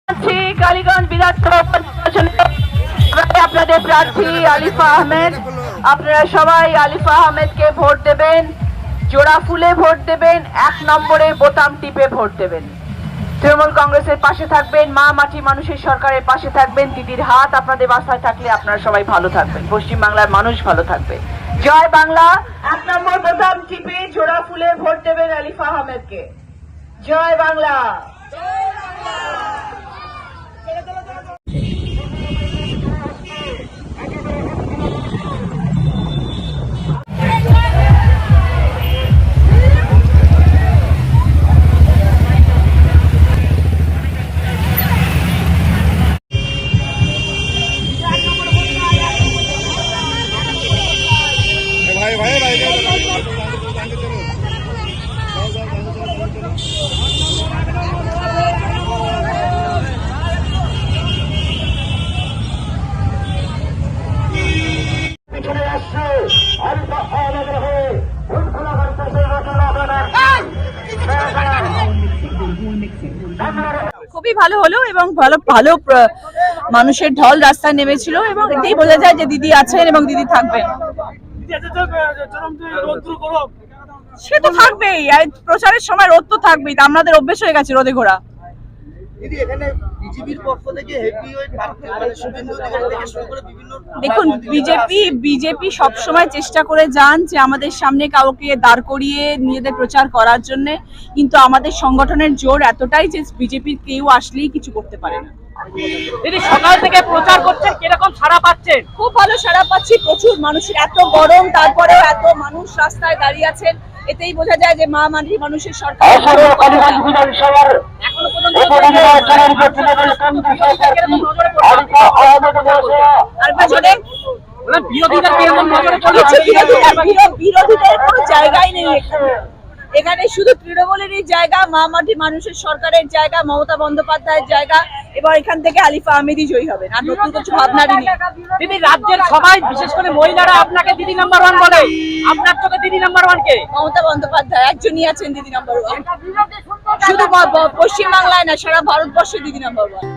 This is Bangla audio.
কালীগঞ্জ বিধানসভা নির্বাচনে আপনাদের প্রার্থী আলিফা আহমেদ। আপনারা সবাই আলিফা আহমেদকে ভোট দেবেন, জোড়া ফুলে ভোট দেবেন, 1 নম্বরে বোতাম টিপে ভোট দেবেন। তৃণমূল কংগ্রেসের পাশে থাকবেন, মা মাটি মানুষের সরকারের পাশে থাকবেন। দিদির হাত আপনাদের বাসায় থাকলে আপনারা সবাই ভালো থাকবেন, পশ্চিমবাংলার মানুষ ভালো থাকবে। জয় বাংলা। 1 নম্বর বোতাম টিপে জোড়া ফুলে ভোট দেবেন আলিফা আহমেদকে। জয় বাংলা। খুবই ভালো হলো এবং ভালো ভালো মানুষের ঢল রাস্তায় নেমেছিল এবং এটাই বোঝা যায় যে দিদি আছেন এবং দিদি থাকবেন। সে তো থাকবেই, প্রচারের সময় রোদ তো থাকবেই, আমাদের অভ্যেস হয়ে গেছে রোদে ঘোরা। দেখুন, বিজেপি সবসময় চেষ্টা করে যান যে আমাদের সামনে কাউকে দাঁড় করিয়ে নিজেদের প্রচার করার জন্য, কিন্তু আমাদের সংগঠনের জোর এতটাই যে বিজেপির কেউ আসলেই কিছু করতে পারে না। দিদি সকাল থেকে প্রচার করছেন, কিরকম সাড়া পাচ্ছেন? খুব ভালো সাড়া পাচ্ছি, প্রচুর মানুষের, এত গরম তারপরেও এত মানুষ রাস্তায় দাঁড়িয়ে আছেন, এতেই বোঝা যায় যে মা মাটি মানুষের সরকার। বিরোধীদের কোনো জায়গাই নেই এখানে, শুধু তৃণমূলেরই জায়গা, মা মাটি মানুষের সরকারের জায়গা, মমতা বন্দ্যোপাধ্যায়ের জায়গা, এবং এখান থেকে আলিফা আহমেদই জয়ী হবেন, আর নতুন কিছু ভাবনারই নেই। দিদি রাজ্যের সবাই বিশেষ করে মহিলারা আপনাকে দিদি নাম্বার 1 বলে, আপনার চোখে দিদি নাম্বার 1 কে? মমতা বন্দ্যোপাধ্যায় একজনই আছেন দিদি নাম্বার 1, শুধু পশ্চিমবাংলায় না, সারা ভারতবর্ষে দিদি নাম্বার 1।